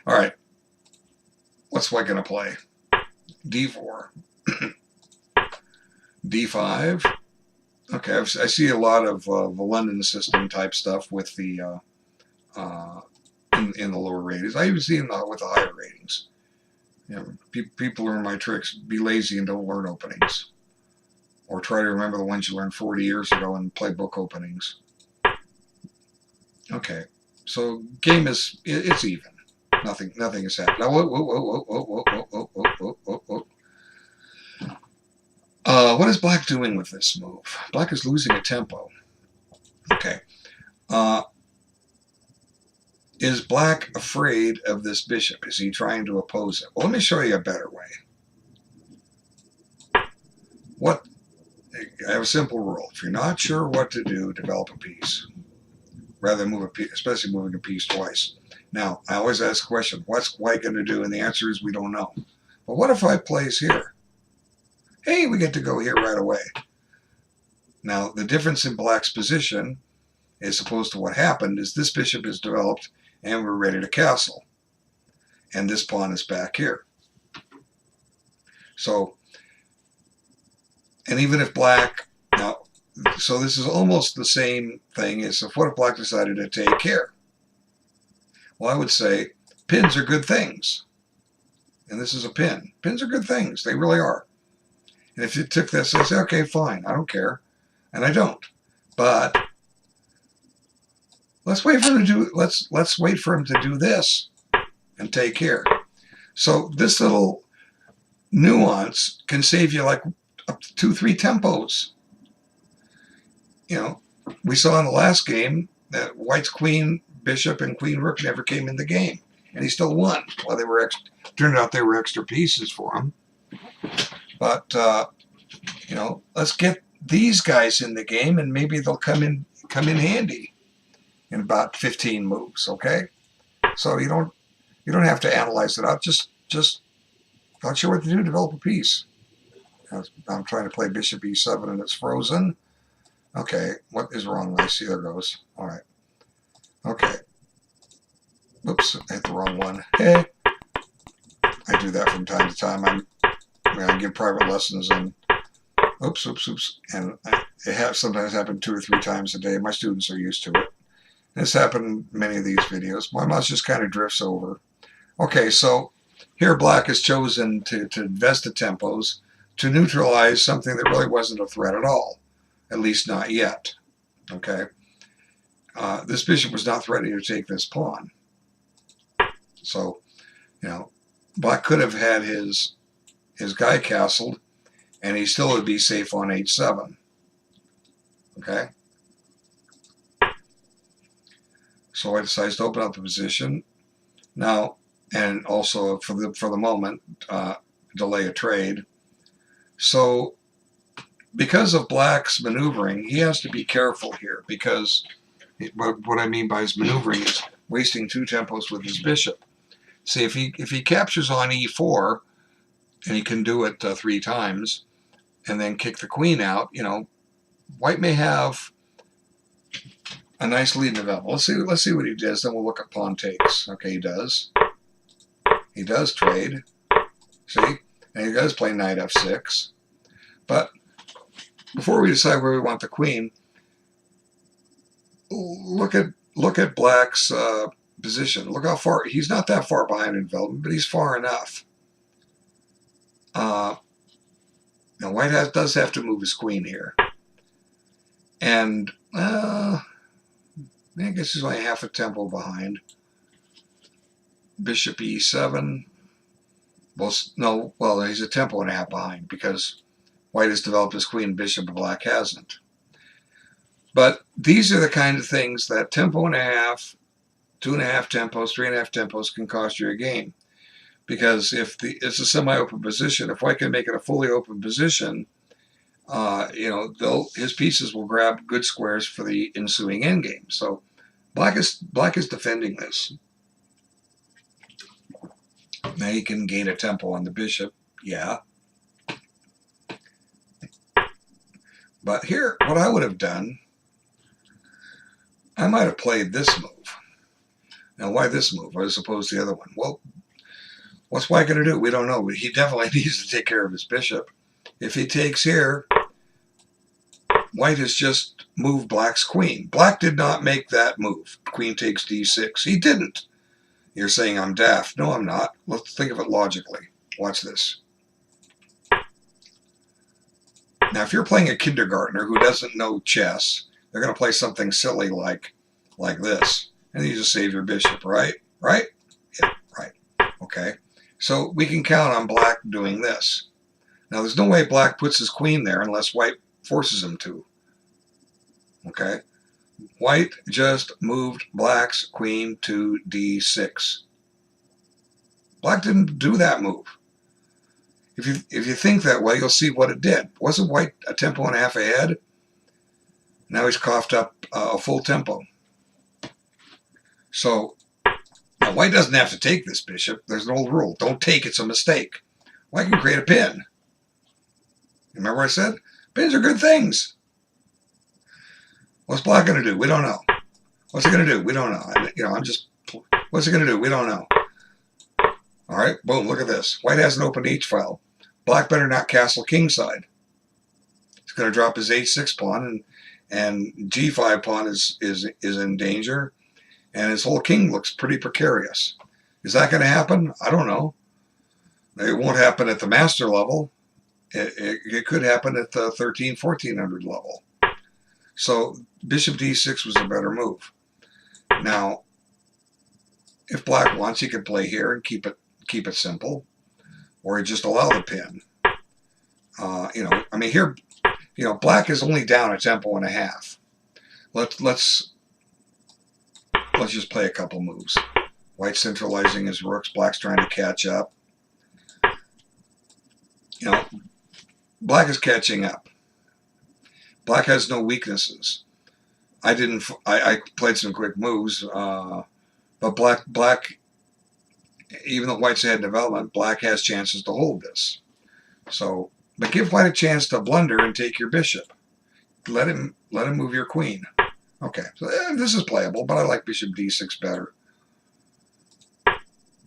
All right, what's white going to play? D4. D5. Okay, I see a lot of the London system type stuff with the in the lower ratings. I even see them with the higher ratings. You know, people learn my tricks. Be lazy and don't learn openings, or try to remember the ones you learned 40 years ago and play book openings. Okay, so game it's even. Nothing has happened. Now, what is Black doing with this move? Black is losing a tempo. Okay. Is Black afraid of this bishop? Is he trying to oppose it? Well, let me show you a better way. I have a simple rule. If you're not sure what to do, develop a piece. Rather than move a piece, especially moving a piece twice. Now, I always ask the question, what's white going to do? And the answer is we don't know. But what if I place here? Hey, we get to go here right away. Now, the difference in Black's position, as opposed to what happened, is this bishop is developed and we're ready to castle. And this pawn is back here. So, and even if Black, now, so this is almost the same thing as if what if Black decided to take here? Well, I would say pins are good things. And this is a pin. Pins are good things. They really are. And if you took this, I say, okay, fine, I don't care. And I don't. But let's wait for him to do let's wait for him to do this and take here. So this little nuance can save you like up to 2-3 tempos. You know, we saw in the last game that White's queen, bishop, and queen rook never came in the game, and he still won. Well, they were turned out they were extra pieces for him. But you know, let's get these guys in the game, and maybe they'll come in handy in about 15 moves. Okay, so you don't have to analyze it out. Just not sure what to do. Develop a piece. I'm trying to play bishop e7 and it's frozen. Okay, what is wrong? I see, there goes. All right. Okay. Oops, I hit the wrong one. Hey, I do that from time to time. I give private lessons and oops, and it sometimes happened 2 or 3 times a day. My students are used to it. It's happened in many of these videos. My mouse just kind of drifts over. Okay, so here Black has chosen to invest the tempos to neutralize something that really wasn't a threat at all, at least not yet. Okay, this bishop was not threatening to take this pawn. So, you know, Black could have had his guy castled, and he still would be safe on h7. Okay. So I decided to open up the position now, and also for the moment delay a trade. So because of Black's maneuvering, he has to be careful here, because what I mean by his maneuvering is wasting 2 tempos with his bishop. See, if he captures on e4, and he can do it 3 times, and then kick the queen out, you know, White may have a nice lead development. Let's see what he does. Then we'll look at pawn takes. Okay, he does. He does trade. See, and he does play knight f6. But before we decide where we want the queen, look at Black's position. Look how far he's not that far behind in development, but he's far enough. Now White does have to move his queen here, and I guess he's only half a tempo behind. Bishop e7. Well, no, well, he's a tempo and a half behind because White has developed his queen, bishop, and Black hasn't. But these are the kind of things that tempo and a half, 2.5 tempos, 3.5 tempos can cost you a game. Because if it's a semi-open position, if White can make it a fully open position, you know, his pieces will grab good squares for the ensuing endgame. So Black is defending this. Now he can gain a tempo on the bishop, yeah. But here, what I would have done, I might have played this move. Now, why this move as opposed to the other one? Well, what's white going to do? We don't know. But he definitely needs to take care of his bishop. If he takes here, white has just moved black's queen. Black did not make that move. Queen takes d6. He didn't. You're saying I'm daft. No, I'm not. Let's think of it logically. Watch this. Now, if you're playing a kindergartner who doesn't know chess, they're going to play something silly like this. And you just save your bishop, right? Right? Yeah, right. Okay. So we can count on black doing this. Now, there's no way black puts his queen there unless white forces him to. Okay. White just moved black's queen to d6. Black didn't do that move. If you think that way, you'll see what it did. Wasn't white a tempo and a half ahead? Now he's coughed up a full tempo. So now white doesn't have to take this bishop. There's an old rule. Don't take, it's a mistake. White can create a pin. Remember what I said? Pins are good things. What's black going to do? We don't know. What's it going to do? We don't know. What's it going to do? We don't know. All right, boom, look at this. White has an open H file. Black better not castle kingside. He's going to drop his H6 pawn, and G5 pawn is in danger, and his whole king looks pretty precarious. Is that going to happen? I don't know. It won't happen at the master level. It could happen at the 1400 level. So bishop d6 was a better move. Now, if black wants, he could play here and keep it simple, or he just allow the pin. I mean, here, black is only down a tempo and a half. Let's just play a couple moves. White centralizing his rooks. Black's trying to catch up. Black is catching up. Black has no weaknesses. I played some quick moves, but black, even though white's ahead in development, black has chances to hold this. So, but give white a chance to blunder and take your bishop. Let him move your queen. Okay, so this is playable, but I like bishop d6 better.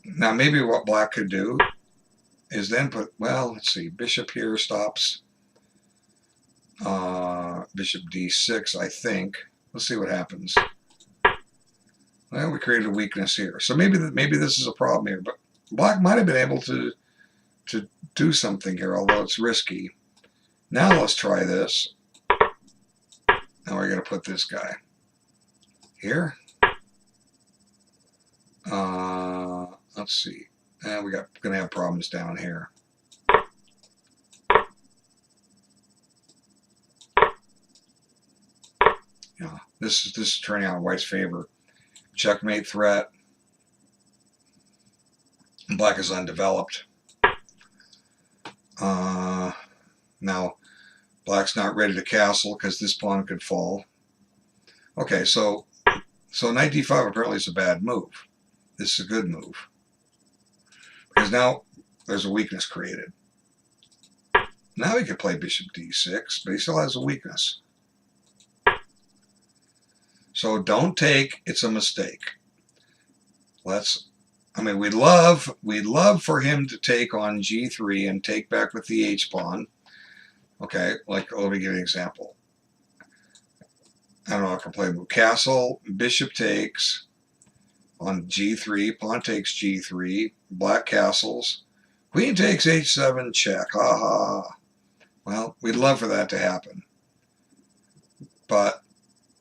Now, maybe what black could do is then put, well, let's see, bishop here stops bishop d6, I think. Let's see what happens. Well, we created a weakness here. So maybe this is a problem here, but black might have been able to do something here, although it's risky. Now let's try this. Now we're going to put this guy here. Let's see. We're going to have problems down here. This is turning out in white's favor. Checkmate threat. Black is undeveloped. Now, black's not ready to castle because this pawn could fall. Okay, so knight d5 apparently is a bad move. This is a good move. Because now there's a weakness created. Now he could play bishop d6, but he still has a weakness. So don't take, it's a mistake. We'd love for him to take on g3 and take back with the h pawn. Okay, let me give you an example. I don't know, I can play castle, bishop takes on g3, pawn takes g3, black castles, queen takes h7, check, ha. Well, we'd love for that to happen. But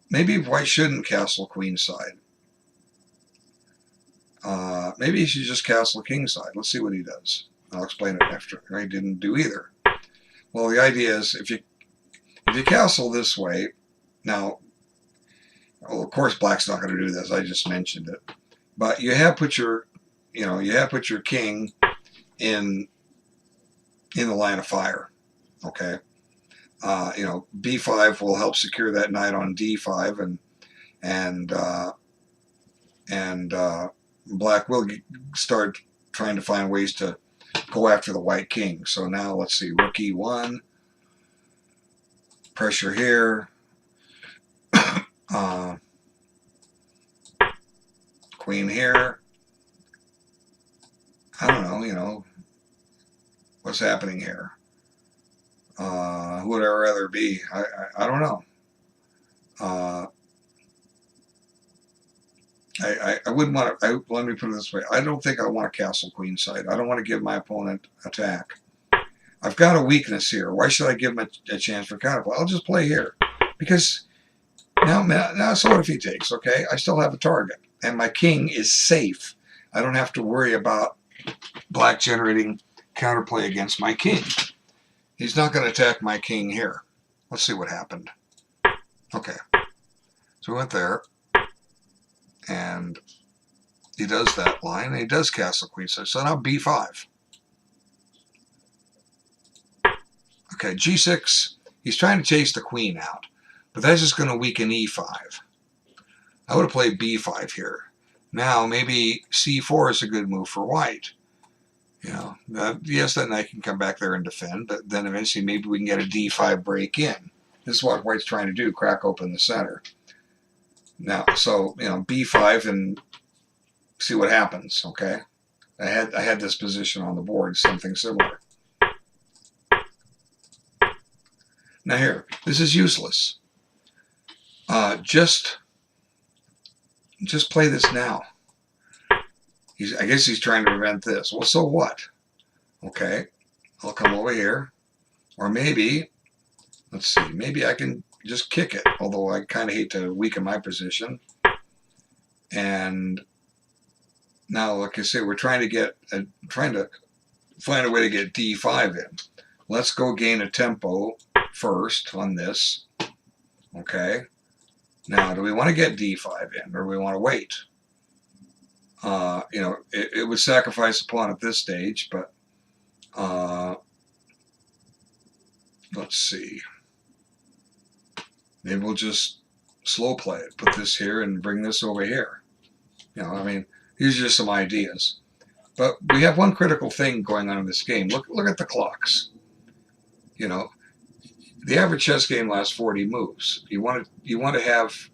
maybe white shouldn't castle queenside. Maybe he should just castle kingside. Let's see what he does. I'll explain it after. He didn't do either. Well, the idea is if you castle this way, now, well, of course, black's not going to do this. I just mentioned it, but you have put your king in the line of fire. Okay, b5 will help secure that knight on d5, and black will start trying to find ways to go after the white king. So now let's see, rook e1, pressure here, queen here. I don't know, you know, what's happening here? Who would I rather be? I don't know. I wouldn't want to. Let me put it this way. I don't think I want a castle queen side. I don't want to give my opponent attack. I've got a weakness here. Why should I give him a chance for counterplay? I'll just play here. Because now, so what if he takes, okay? I still have a target. And my king is safe. I don't have to worry about black generating counterplay against my king. He's not going to attack my king here. Let's see what happened. Okay. So we went there. And he does that line. And he does castle queen side. So now b5. Okay, g6. He's trying to chase the queen out. But that's just going to weaken e5. I would have played b5 here. Now, maybe c4 is a good move for white. You know, yes, then I can come back there and defend, but then eventually maybe we can get a d5 break in. This is what white's trying to do, crack open the center. Now, so, you know, b5 and see what happens, okay? I had this position on the board, something similar. Now here, this is useless. Just play this now. I guess he's trying to prevent this. Well, so what? Okay, I'll come over here. Or maybe, let's see, maybe I can just kick it, although I kind of hate to weaken my position. And now, like I say, we're trying to find a way to get d5 in. Let's go gain a tempo first on this. Okay. Now, do we want to get d5 in, or do we want to wait? You know, it would sacrifice a pawn at this stage, but let's see. Maybe we'll just slow play it. Put this here and bring this over here. You know, I mean, these are just some ideas. But we have one critical thing going on in this game. Look at the clocks. You know, the average chess game lasts 40 moves. You want to have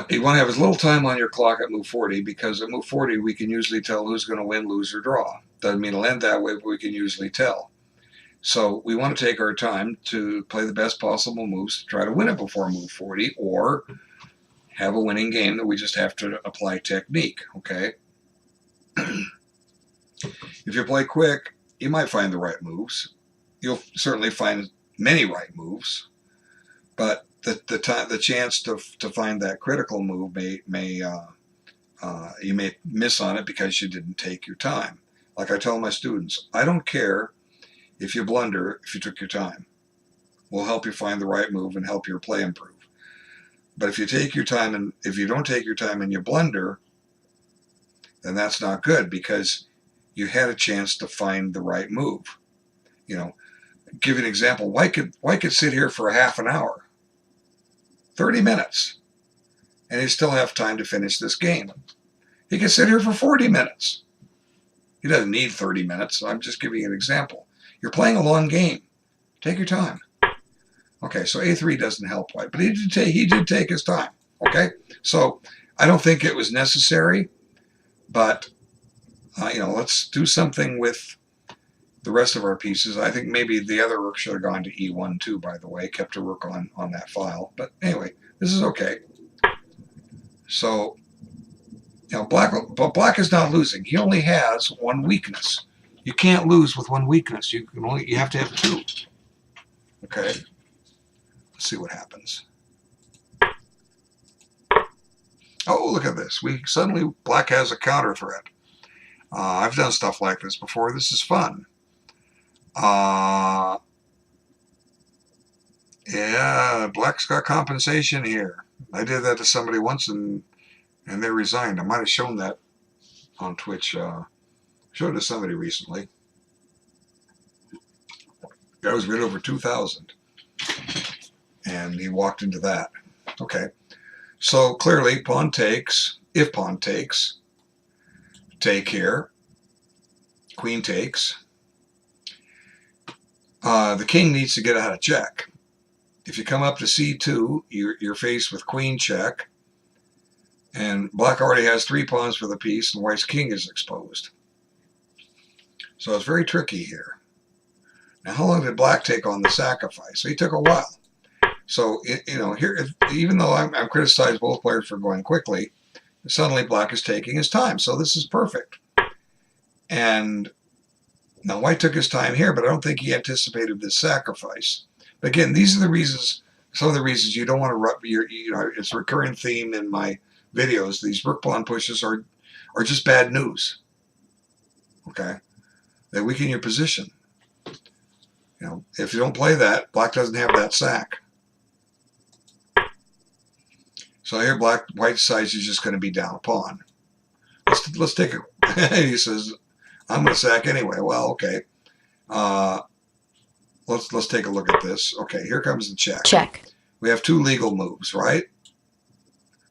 you want to have as little time on your clock at move 40, because at move 40 we can usually tell who's going to win, lose, or draw. Doesn't mean it'll end that way, but we can usually tell. So we want to take our time to play the best possible moves to try to win it before move 40, or have a winning game that we just have to apply technique, okay? If you play quick, you might find the right moves. You'll certainly find many right moves, but the chance to find that critical move you may miss on it because you didn't take your time. Like I tell my students, I don't care if you blunder if you took your time. We'll help you find the right move and help your play improve. But if you take your time, and if you don't take your time and you blunder, then that's not good, because you had a chance to find the right move. You know, give you an example. White could sit here for a half an hour, 30 minutes, and he still have time to finish this game. He could sit here for 40 minutes. He doesn't need 30 minutes. I'm just giving you an example. You're playing a long game. Take your time. Okay, so a3 doesn't help white, but he did take his time. Okay, so I don't think it was necessary, but you know, let's do something with the rest of our pieces. I think maybe the other rook should have gone to e1 too, by the way, kept a rook on that file. But anyway, this is okay. So, you know, black is not losing. He only has one weakness. You can't lose with one weakness. You have to have two. Okay. Let's see what happens. Oh, look at this. Suddenly black has a counter threat. I've done stuff like this before. This is fun. Yeah, black's got compensation here. I did that to somebody once and they resigned. I might have shown that on Twitch. Showed it to somebody recently. Guy was right over 2,000. And he walked into that. Okay. So clearly pawn takes. If pawn takes, take here. Queen takes. The king needs to get out of check. If you come up to c2, you're faced with queen check. And black already has 3 pawns for the piece, and white's king is exposed. So it's very tricky here. Now, how long did black take on the sacrifice? So he took a while. So, here, even though I'm criticized both players for going quickly, suddenly black is taking his time. So this is perfect. And now white took his time here, but I don't think he anticipated this sacrifice. But again, these are the reasons, some of the reasons you don't want to, it's a recurring theme in my videos. These rook pawn pushes are just bad news. Okay? They weaken your position. If you don't play that, black doesn't have that sack. So here white decides he's just going to be down a pawn. Let's take it. He says, I'm going to sack anyway. Well, okay. Let's take a look at this. Okay, here comes the check. Check. We have 2 legal moves, right?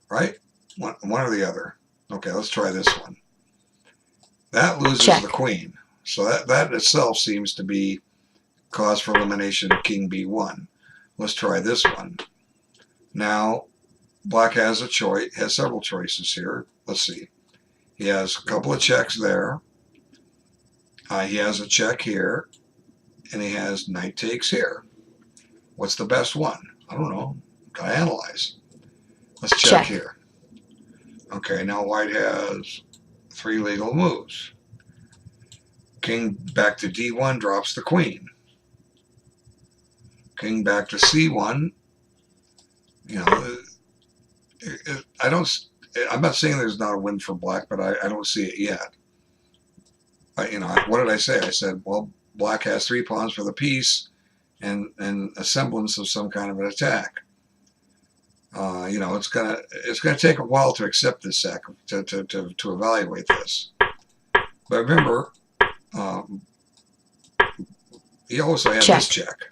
Right? One or the other. Okay, let's try this one. That loses check. The queen. So that itself seems to be cause for elimination of king b1. Let's try this one. Now, black has several choices here. Let's see. He has a couple of checks there. He has a check here. And he has knight takes here. What's the best one? I don't know. Gotta analyze. Let's check here. Okay, now white has 3 legal moves. King back to d1 drops the queen. King back to c1. I'm not saying there's not a win for black, but I don't see it yet. What did I say? I said, well, black has 3 pawns for the piece and a semblance of some kind of an attack. It's gonna take a while to accept this sack, to evaluate this. But remember, he also had this check.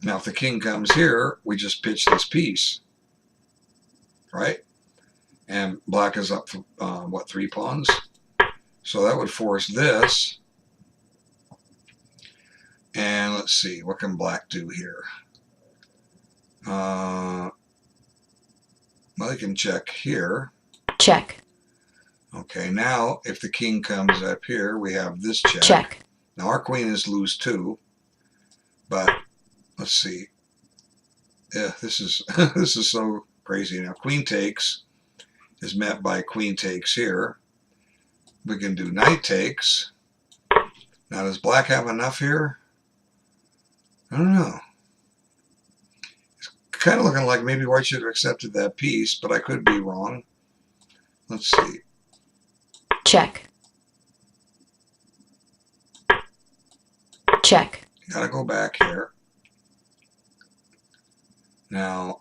Now, if the king comes here, we just pitch this piece, right? And black is up, 3 pawns? So that would force this. And let's see, what can black do here? Well, he can check here. Check. Okay, now if the king comes up here, we have this check. Check. Now our queen is lose too, but let's see. Yeah, this is this is so crazy. Now queen takes is met by queen takes here. We can do knight takes. Now does black have enough here? I don't know. It's kind of looking like maybe white should have accepted that piece, but I could be wrong. Let's see. Check. Check. Gotta go back here. Now,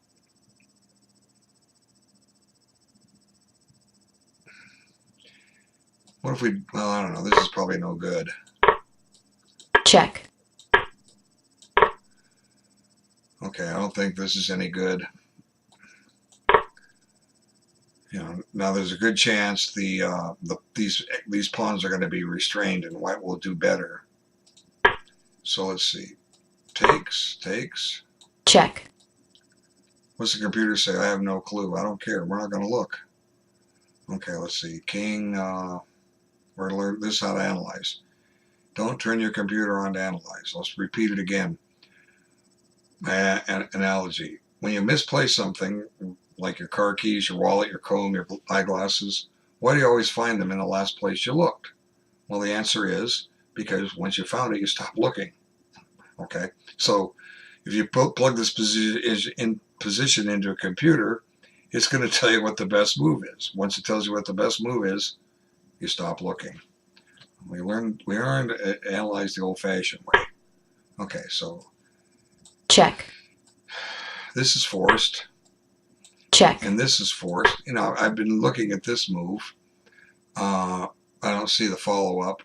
what if we, well, I don't know. This is probably no good. Check. Okay, I don't think this is any good. Now there's a good chance these pawns are going to be restrained and white will do better. So let's see. Takes. Check. What's the computer say? I have no clue. I don't care. We're not going to look. Okay, let's see. King, we're going to learn this how to analyze. Don't turn your computer on to analyze. Let's repeat it again. An analogy. When you misplace something, like your car keys, your wallet, your comb, your eyeglasses, why do you always find them in the last place you looked? Well, the answer is because once you found it, you stop looking. Okay? So if you plug this position into a computer, it's going to tell you what the best move is. Once it tells you what the best move is, you stop looking. We learned to analyze the old-fashioned way. Okay, so check. This is forced. Check. And this is forced. I've been looking at this move. I don't see the follow-up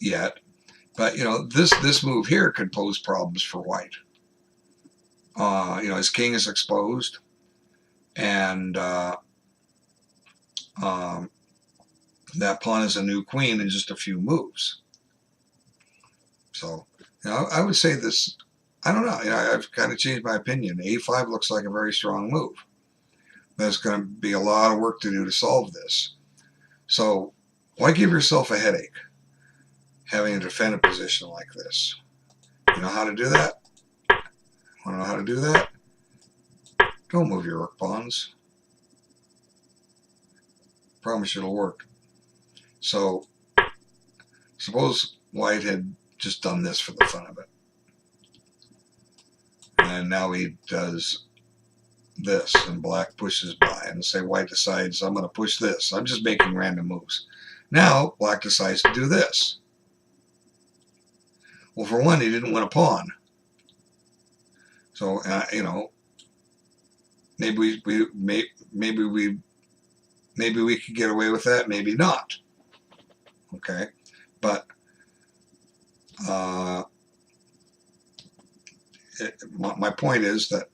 yet. But, this move here could pose problems for white. His king is exposed. And that pawn is a new queen in just a few moves. So, I would say this, I don't know. I've kind of changed my opinion. A5 looks like a very strong move. there's going to be a lot of work to do to solve this. So why give yourself a headache having to defend a position like this? You know how to do that? Want to know how to do that? Don't move your rook pawns. Promise you it'll work. So suppose white had just done this for the fun of it. And now he does this, and black pushes by, and say white decides, I'm going to push this. I'm just making random moves. Now black decides to do this. Well, for one, he didn't win a pawn. So you know, maybe we could get away with that, maybe not. Okay, but my point is that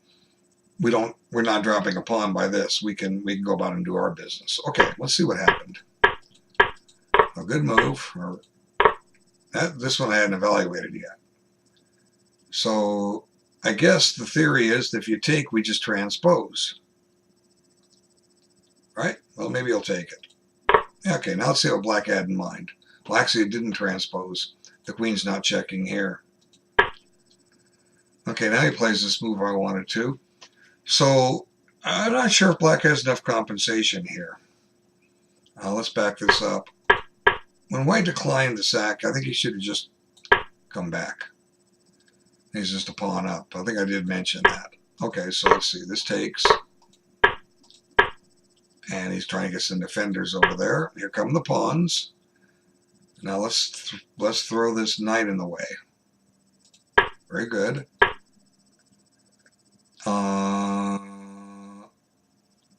we're not dropping a pawn by this. We can go about and do our business. Okay, let's see what happened. A good move. Or this one I hadn't evaluated yet. So I guess the theory is that if you take, we just transpose. Right? Well, maybe he'll take it. Okay, now let's see what black had in mind. Well, actually, it didn't transpose. The queen's not checking here. Okay, now he plays this move I wanted to. So I'm not sure if black has enough compensation here. Let's back this up. When white declined the sack, I think he should have just come back. He's just a pawn up. I think I did mention that. Okay, so let's see. This takes. And he's trying to get some defenders over there. Here come the pawns. Now let's throw this knight in the way. Very good.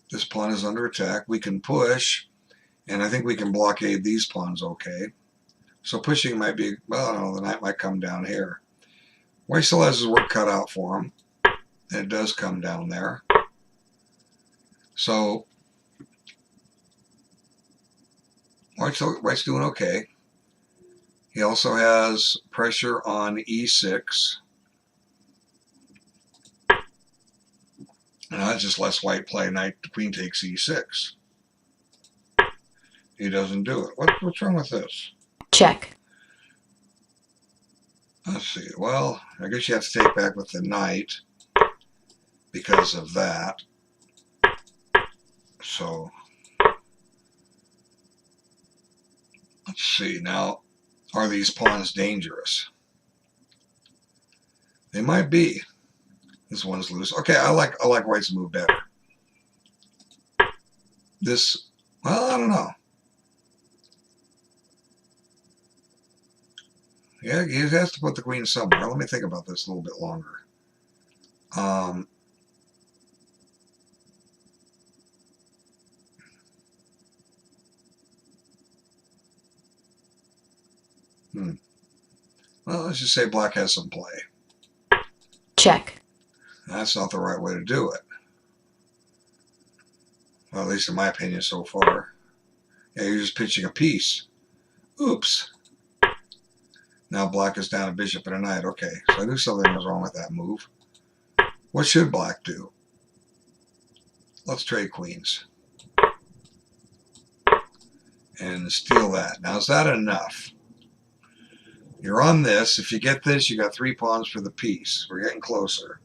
This pawn is under attack. We can push, and I think we can blockade these pawns okay. So pushing might be, well, I don't know, the knight might come down here. White still has his work cut out for him. And it does come down there. So White's doing okay. He also has pressure on e6. And that's just less white play. Knight, queen takes e6. He doesn't do it. What's wrong with this? Check. Let's see. Well, I guess you have to take back with the knight because of that. So let's see. Now, are these pawns dangerous? They might be. This one's loose. Okay, I like white's move better. This, well, I don't know. Yeah, he has to put the queen somewhere. Let me think about this a little bit longer. Well, let's just say black has some play. Check. That's not the right way to do it. Well, at least in my opinion so far. Yeah, you're just pitching a piece. Oops. Now black is down a bishop and a knight. Okay, so I knew something was wrong with that move. What should black do? Let's trade queens. And steal that. Now, is that enough? You're on this. If you get this, you got 3 pawns for the piece. We're getting closer.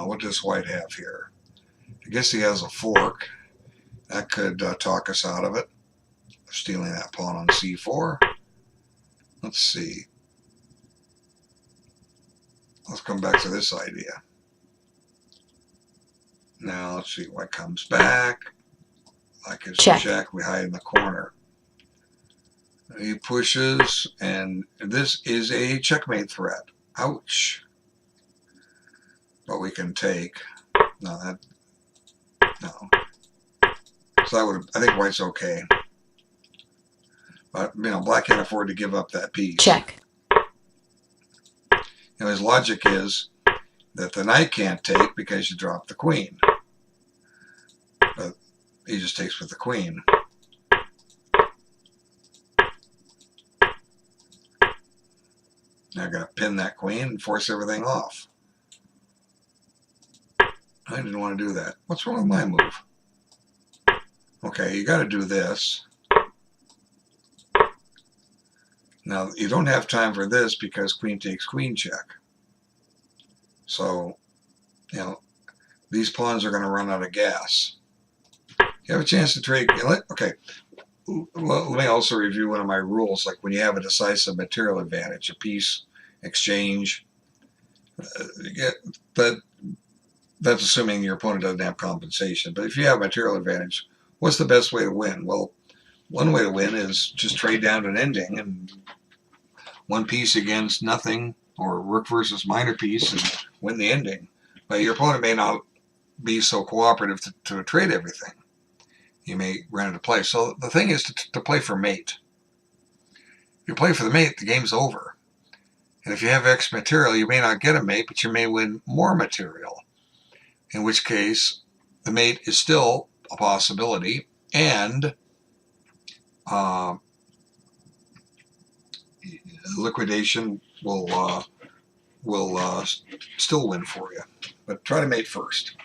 What does white have here? I guess he has a fork. That could talk us out of it. Stealing that pawn on c4. Let's see. Let's come back to this idea. Now, let's see. White comes back. Like his check. We hide in the corner. He pushes, and this is a checkmate threat. Ouch. But we can take. No. So I think white's okay. But, black can't afford to give up that piece. Check. His logic is that the knight can't take because you drop the queen. But he just takes with the queen. Now I got to pin that queen and force everything off. I didn't want to do that. What's wrong with my move? Okay, you got to do this. Now, you don't have time for this because queen takes queen check. So, you know, these pawns are going to run out of gas. You have a chance to trade. Okay, well, let me also review one of my rules. Like when you have a decisive material advantage, a piece exchange, that's assuming your opponent doesn't have compensation. But if you have material advantage, what's the best way to win? Well, one way to win is just trade down to an ending and one piece against nothing, or rook versus minor piece, and win the ending. But your opponent may not be so cooperative to trade everything. You may run into play. So the thing is to play for mate. If you play for the mate, the game's over. And if you have X material, you may not get a mate, but you may win more material. In which case, the mate is still a possibility, and liquidation will still win for you. But try to mate first.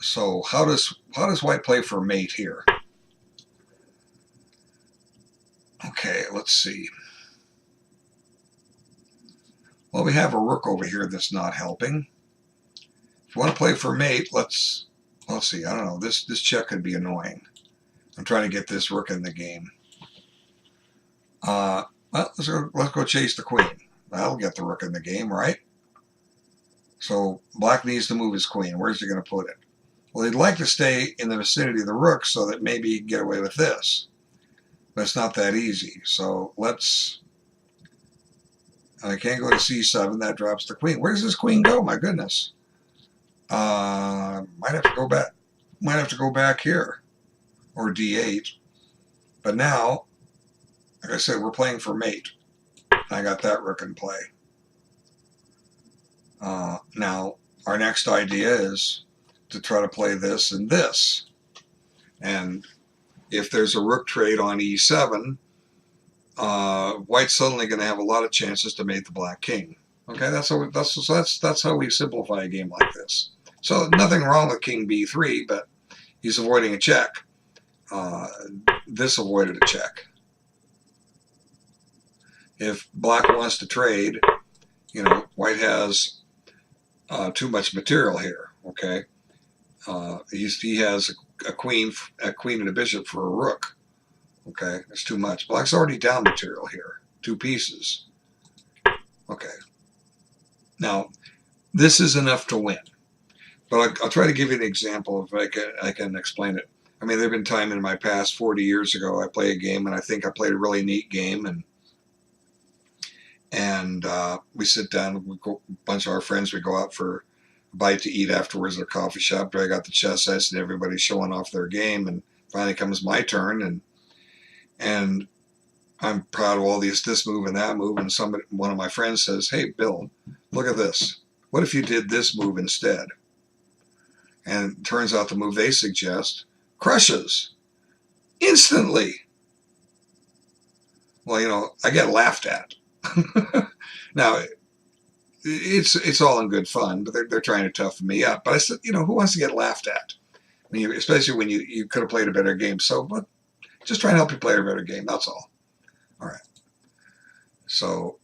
So how does white play for mate here? Okay, let's see. Well, we have a rook over here that's not helping. If you want to play for mate, let's see. I don't know. This check could be annoying. I'm trying to get this rook in the game. Well, let's go chase the queen. That'll get the rook in the game, right? So black needs to move his queen. Where's he going to put it? Well, he'd like to stay in the vicinity of the rook so that maybe he can get away with this. But it's not that easy. So let's... I can't go to c7. That drops the queen. Where does this queen go? My goodness. Might have to go back. Might have to go back here, or d8. But now, like I said, we're playing for mate. I got that rook in play. Now, our next idea is to try to play this and this. And if there's a rook trade on e7, white's suddenly going to have a lot of chances to mate the black king. Okay, that's how we simplify a game like this. So nothing wrong with king b3, but he's avoiding a check. This avoided a check. If black wants to trade, you know, white has too much material here. Okay, he has a queen and a bishop for a rook. Okay, that's too much. Black's already down material here, 2 pieces. Okay, now this is enough to win. But I'll try to give you an example if I can explain it. I mean, there have been times in my past, 40 years ago, I play a game and I think I played a really neat game, and we sit down, a bunch of our friends, we go out for a bite to eat afterwards at a coffee shop, drag out the chess sets, and everybody's showing off their game, and finally comes my turn, and I'm proud of all this move and that move, and one of my friends says, "Hey, Bill, look at this. What if you did this move instead?" And it turns out the move they suggest crushes instantly. Well, you know, I get laughed at. Now, it's all in good fun, but they're trying to toughen me up. But I said, you know, who wants to get laughed at? I mean, especially when you could have played a better game. So, but just try and help you play a better game. That's all. All right. So,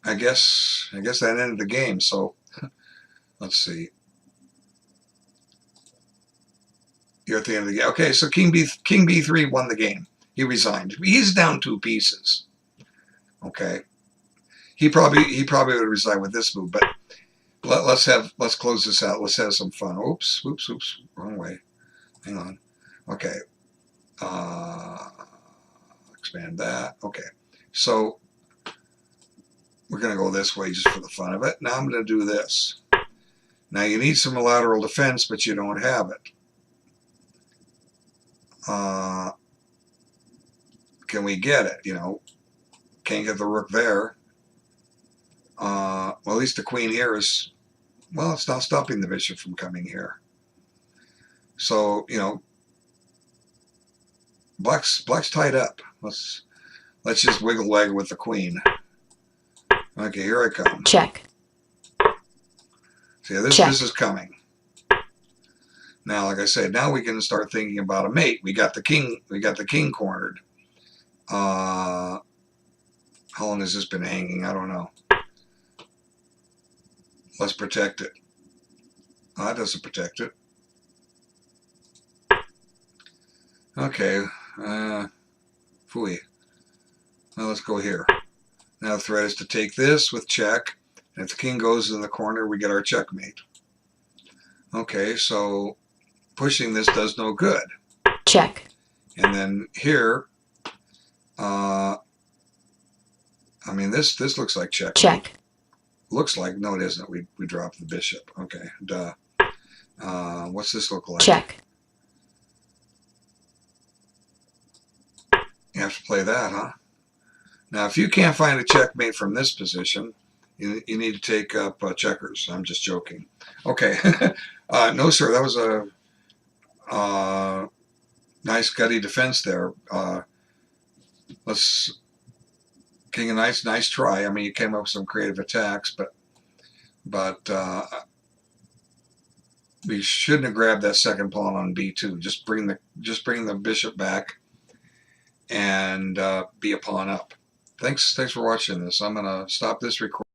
I guess that ended the game. So, let's see. You're at the end of the game. Okay, so King B3 won the game. He resigned. He's down 2 pieces. Okay. He probably would resign with this move, but let's close this out. Let's have some fun. Oops, wrong way. Hang on. Okay. Expand that. Okay. So we're gonna go this way just for the fun of it. Now I'm gonna do this. Now you need some lateral defense, but you don't have it. Can we get it? You know, can't get the rook there. Well, at least the queen here is, well, it's not stopping the bishop from coming here. So, you know, black's tied up. Let's just wiggle waggle with the queen. Okay, here I come. Check. See, this is coming. Now, like I said, now we can start thinking about a mate. We got the king cornered. How long has this been hanging? I don't know. Let's protect it. Oh, that doesn't protect it. Okay. Phooey. Now let's go here. Now the threat is to take this with check. And if the king goes in the corner, we get our checkmate. Okay, so pushing this does no good. Check. And then here, I mean, this looks like check. Check. Looks like, no it isn't. We dropped the bishop. Okay, duh. What's this look like? Check. You have to play that, huh? Now, if you can't find a checkmate from this position, you need to take up checkers. I'm just joking. Okay. No, sir, that was a nice gutty defense there. Let's King of Knights, nice try. I mean, you came up with some creative attacks, but we shouldn't have grabbed that second pawn on b2. Just bring the bishop back and be a pawn up. Thanks for watching this. I'm gonna stop this recording.